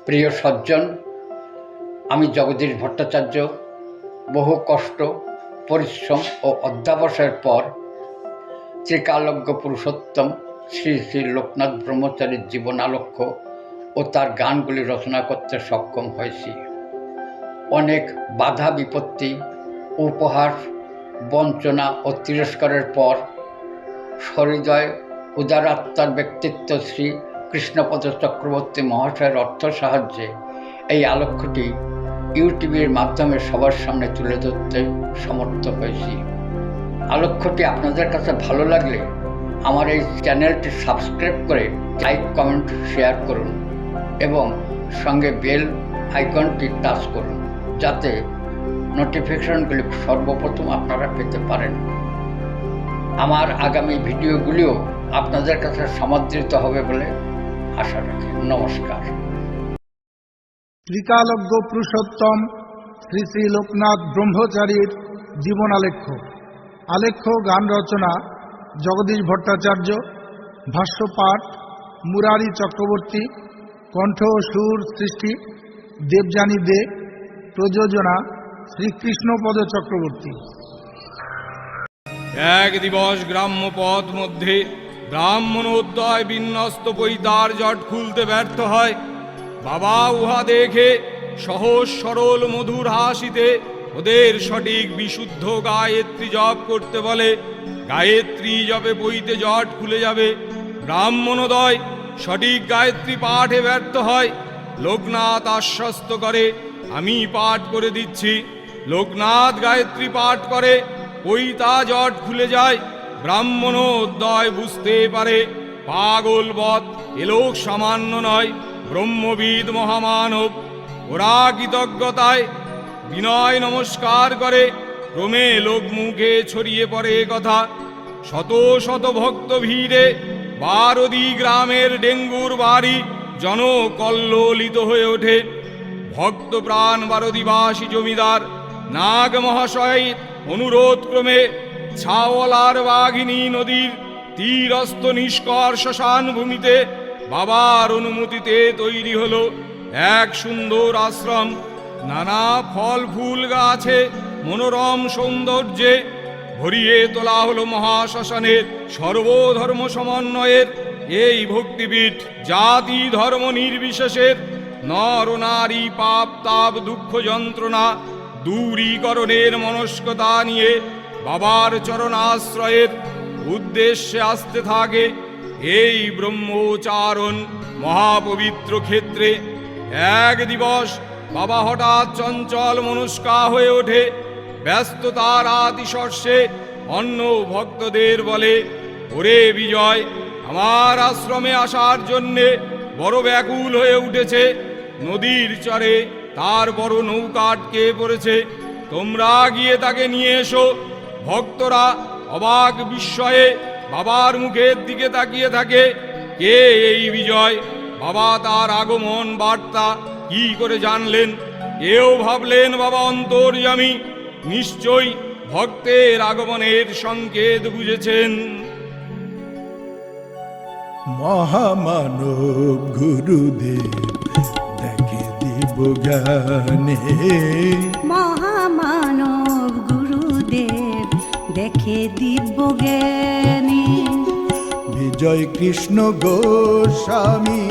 প্রিয় সজ্জন, আমি জগদীশ ভট্টাচার্য বহু কষ্ট, পরিশ্রম ও অধ্যাবসায়ের পর ত্রিকালজ্ঞ পুরুষোত্তম শ্রী শ্রী লোকনাথ ব্রহ্মচারীর জীবনালক্ষ্য ও তার গানগুলি রচনা করতে সক্ষম হয়েছি। অনেক বাধা বিপত্তি, উপহাস, বঞ্চনা ও তিরস্কারের পর সহৃদয় উদারাত্মার ব্যক্তিত্ব শ্রী কৃষ্ণপদ চক্রবর্তী মহাশয়ের অর্থ সাহায্যে এই আলক্ষ্যটি ইউটিউবের মাধ্যমে সবার সামনে তুলে ধরতে সমর্থ হয়েছি। আলক্ষ্যটি আপনাদের কাছে ভালো লাগলে আমার এই চ্যানেলটি সাবস্ক্রাইব করে লাইক, কমেন্ট, শেয়ার করুন এবং সঙ্গে বেল আইকনটি টাচ করুন, যাতে নোটিফিকেশনগুলি সর্বপ্রথম আপনারা পেতে পারেন। আমার আগামী ভিডিওগুলিও আপনাদের কাছে সমাদৃত হবে বলে আশা রাখি। নমস্কার। ত্রিকালজ্ঞ পুরুষোত্তম শ্রী শ্রী লোকনাথ ব্রহ্মচারীর জীবনালেখ্য। আলেখ্য গান রচনা জগদীশ ভট্টাচার্য, ভাষ্যপাঠ মুরারি চক্রবর্তী, কণ্ঠ ও সুর সৃষ্টি দেবযানী দে, প্রযোজনা শ্রীকৃষ্ণপদ চক্রবর্তী। এক দিবস গ্রাম্য পথ মধ্যে ব্রাহ্মণোদ্দয় বিন্যস্ত পৈতার জট খুলতে ব্যর্থ হয়। বাবা উহা দেখে সহজ সরল মধুর হাসিতে ওদের সঠিক বিশুদ্ধ গায়ত্রী জপ করতে বলে। গায়ত্রী জপে পইতে জট খুলে যাবে। ব্রাহ্মণোদয় সঠিক গায়ত্রী পাঠে ব্যর্থ হয়। লোকনাথ আশ্বস্ত করে, আমি পাঠ করে দিচ্ছি। লোকনাথ গায়ত্রী পাঠ করে, পইতা জট খুলে যায়। ব্রাহ্মণোদ্দয় বুঝতে পারে পাগল বধ এ লোক সামান্য নয়, ব্রহ্মবিদ মহামানব। ওরা কৃতজ্ঞতায় বিনয় নমস্কার করে। ক্রমে লোক মুখে ছড়িয়ে পড়ে কথা। শত শত ভক্ত ভিড়ে বারদি গ্রামের ডেঙ্গুর বাড়ি জনকল্লোলিত হয়ে ওঠে। ভক্ত প্রাণ বারদিবাসী জমিদার নাগ মহাশয়ের অনুরোধ ক্রমে ছাওয়ালার বাঘিনী নদীর তীরস্থ নিষ্কর শ্মশান ভূমিতে বাবার অনুমতিতে তৈরি হলো এক সুন্দর আশ্রম। নানা ফল ফুল গাছে মনোরম সৌন্দর্যে ভরিয়ে তোলা হলো মহাশ্মশানের সর্বধর্ম সমন্বয়ের এই ভক্তিপীঠ। জাতি ধর্ম নির্বিশেষের নর নারী পাপ তাপ দুঃখ যন্ত্রণা দূরীকরণের মনস্কতা নিয়ে বাবার চরণাশ্রয়ের উদ্দেশ্যে আসতে থাকে এই ব্রহ্মচারণ মহাপবিত্র ক্ষেত্রে। এক দিবস বাবা হঠাৎ চঞ্চল মনস্কা হয়ে ওঠে। ব্যস্ততার আতিশর্ষে অন্য ভক্তদের বলে, ওরে বিজয়, আমার আশ্রমে আসার জন্যে বড় ব্যাকুল হয়ে উঠেছে। নদীর চরে তার বড় নৌকা আটকে পড়েছে, তোমরা গিয়ে তাকে নিয়ে এসো। ভক্তরা অবাক বিস্ময়ে বাবার মুখের দিকে তাকিয়ে থাকে। কে এই বিজয়? বাবা তার আগমন বার্তা কি করে জানলেন? এও ভাবলেন বাবা অন্তর্যামী, নিশ্চয়ই ভক্তের আগমনের সংকেত বুঝেছেন। মহামানব গুরুদেব দেখে দিব জ্ঞানে। মহামানব গুরুদেব দেখে দিব জ্ঞানী। বিজয় কৃষ্ণ গোস্বামী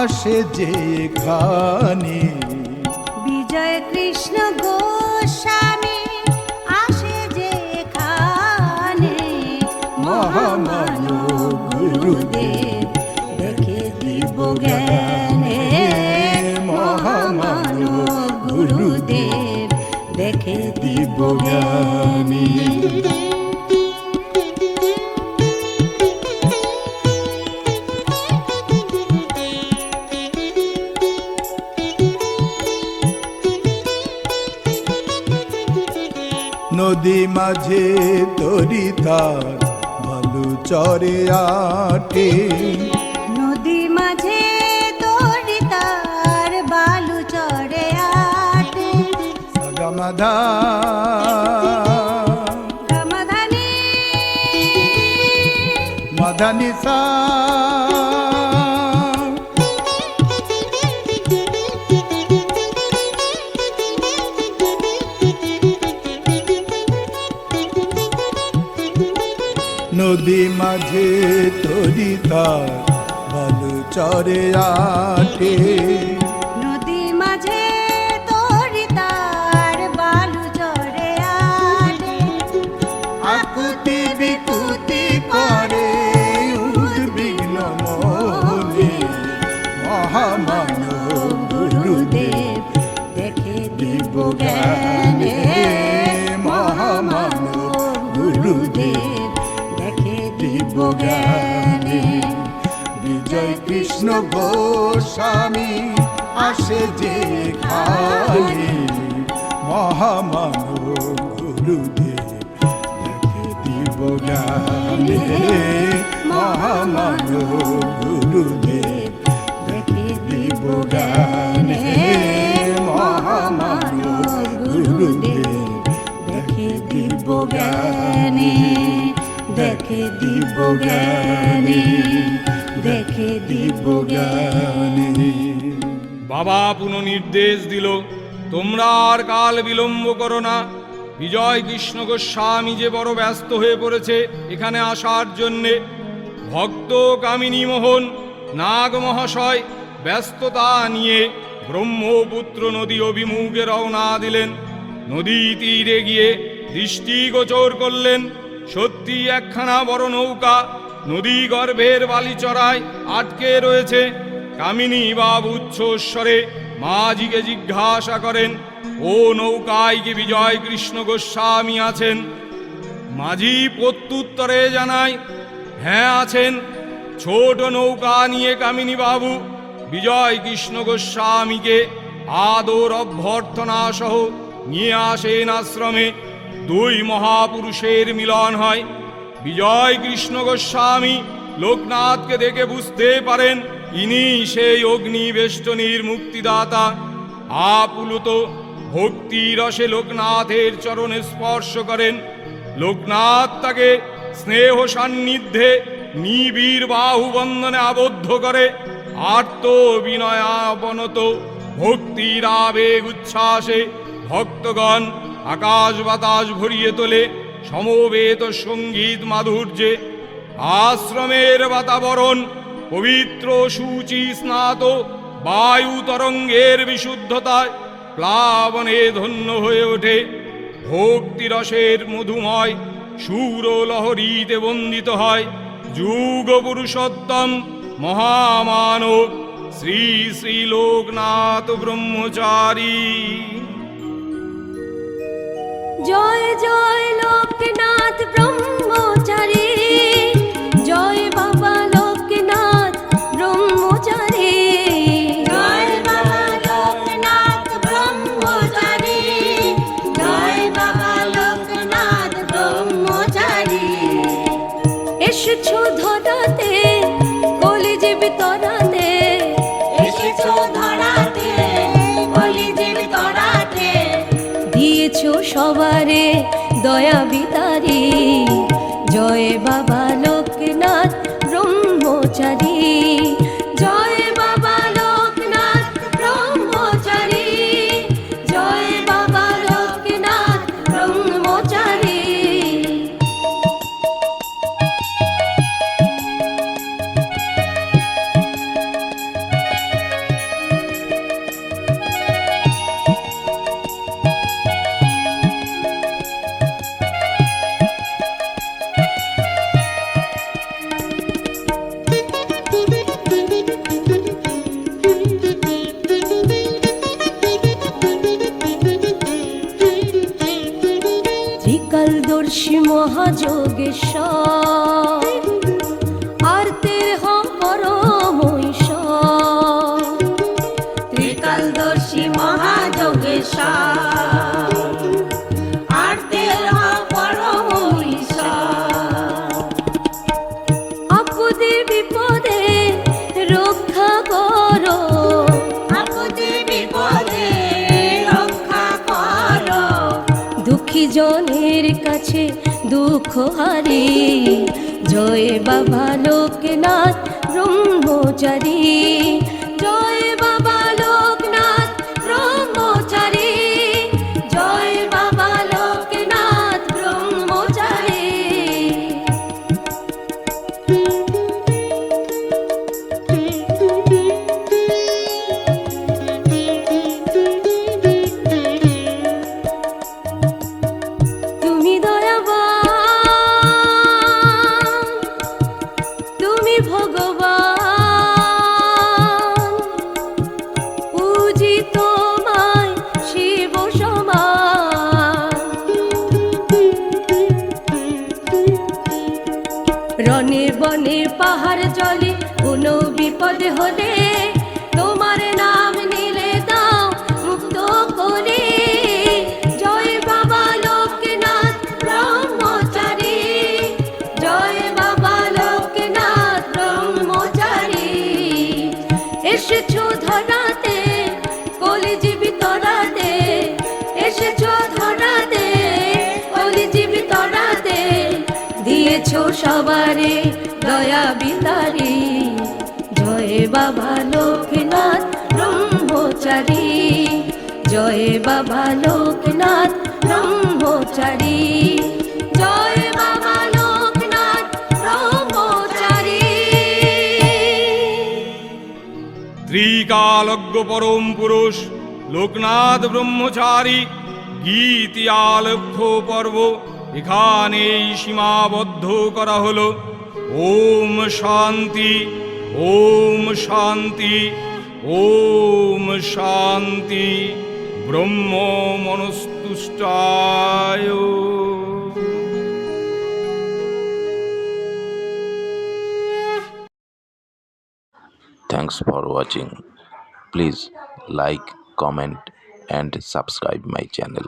আসে যেখানে। বিজয় কৃষ্ণ গোস্বামী আসে যেখানে। মহামানব গুরুদেব দেখে দিব জ্ঞানে। মহামানব গুরুদেব দেখে দিব জ্ঞানী। নদী মাঝে তরিতার ভালু চরে আটে। নদী মাঝে তরিতার বালু চড়ে আটে। সগমধা গমধানী মধনিসা নদী মাঝে তরি তার বালু চরে আটে নদী মাঝে তরি তার বালু চরে আটে আকুতি বিকুতি করে উদ্বিগ্ন মনে মহামানব গুরুদেব দেখে দিব জ্ঞানে মহামানব গুরুদেব দেখে দিব জ্ঞানে বিজয় কৃষ্ণ গোস্বামী আসে যে খালি মহামানব গুরুদেব দেখে দিব জ্ঞানে মহামানব গুরুদেব দেখে দিব জ্ঞানে মহামানব গুরুদেব দেখে দিব জ্ঞানে দেখে দিব জ্ঞানে দেখে দিব জ্ঞানে। বাবা পুনঃনির্দেশ দিল, তোমরা আর কাল বিলম্ব করো না। বিজয় কৃষ্ণ গোস্বামী যে বড় ব্যস্ত হয়ে পড়েছে এখানে আসার জন্যে। ভক্ত কামিনী মোহন নাগ মহাশয় ব্যস্ততা নিয়ে ব্রহ্মপুত্র নদী অভিমুখে রওনা দিলেন। নদী তীরে গিয়ে দৃষ্টিগোচর করলেন সত্যি একখানা বড় নৌকা নদী গর্ভের বালিচড়ায় আটকে রয়েছে। কামিনী বাবু উচ্চস্বরে মাঝিকে জিজ্ঞাসা করেন, ও নৌকায় কি বিজয় কৃষ্ণ গোস্বামী আছেন? মাঝি প্রত্যুত্তরে জানায়, হ্যাঁ আছেন। ছোট নৌকা নিয়ে কামিনী বাবু বিজয় কৃষ্ণ গোস্বামীকে আদর অভ্যর্থনা সহ নিয়ে আসেন আশ্রমে। দুই মহাপুরুষের মিলন হয়। বিজয় কৃষ্ণ গোস্বামী লোকনাথকে দেখে বুঝতে পারেন ইনি সেই অগ্নিবেষ্টনীর মুক্তিদাতা। আপ্লুত ভক্তি রসে লোকনাথের চরণে স্পর্শ করেন। লোকনাথ তাকে স্নেহ সান্নিধ্যে নিবিড় বাহুবন্ধনে আবদ্ধ করে। আর্ত বিনয়াবনত ভক্তির আবেগ উচ্ছ্বাসে ভক্তগণ আকাশ বাতাস ভরিয়ে তোলে সমবেত সঙ্গীত মাধুর্যে। আশ্রমের বাতাবরণ পবিত্র সূচি স্নাত বায়ু তরঙ্গের বিশুদ্ধতায় প্লাবনে ধন্য হয়ে ওঠে। ভক্তিরসের মধুময় সুর লহরীতে বন্দিত হয় যুগ পুরুষোত্তম মহামানব শ্রী শ্রী লোকনাথ ব্রহ্মচারী। জয় জয় লোকনাথ ব্রহ্মচারী, জয় বাবা লোকনাথ ব্রহ্মচারী, জয় বাবা লোকনাথ ব্রহ্মচারী, জয় বাবা লোকনাথ ব্রহ্মচারী। এসেছো ধরাতে কলিজীব তরাতে, এসেছো ধরাতে কলিজীব তরাতে, দিয়েছো সবারে দয়া বিতারি। জয় বাবা লোকনাথ ব্রহ্মচারী, জয় বাবা লোকনাথ ব্রহ্মচারী, জয় বাবা লোকনাথ ব্রহ্মচারী। ত্রিকালদর্শী মহাযোগেশ্বর আরতের পরমঈশ্বর, ত্রিকালদর্শী মহাযোগেশ্বর আরতের পরমঈশ্বর। আপদে বিপদে রক্ষা করো, আপদে বিপদে রক্ষা করো, দুঃখী জনের কাছে দুঃখ হারি। জয় বাবা লোকনাথ ব্রহ্মচারী, জয় বাবা লোকনাথ ব্রহ্মচারী, জয় বাবা লোকনাথ ব্রহ্মচারী। বিপদে হলে তোমার নাম নিলে দাও মুক্ত করে। জয় বাবা লোকনাথ ব্রহ্মচারী, জয় বাবা লোকনাথ ব্রহ্মচারী। এসেছো ধরাতে কলিজীবী তরাতে, এসেছো ধরাতে কলিজীবী তরাতে, দিয়েছো সবারে দয়া বিতারি। জয় বাবা লোকনাথ ব্রহ্মচারী, জয় বাবা লোকনাথ ব্রহ্মচারী, জয় বাবা লোকনাথ ব্রহ্মচারী। ত্রিকালজ্ঞ পরম পুরুষ লোকনাথ ব্রহ্মচারী গীতি আলক্ষ্য পর্ব এখানেই সীমাবদ্ধ করা হলো। ওম শান্তি, ওম শান্তি, ওম শান্তি। ব্রহ্ম মনস্তুষ্টায়। Thanks for watching. Please like, comment and subscribe my channel.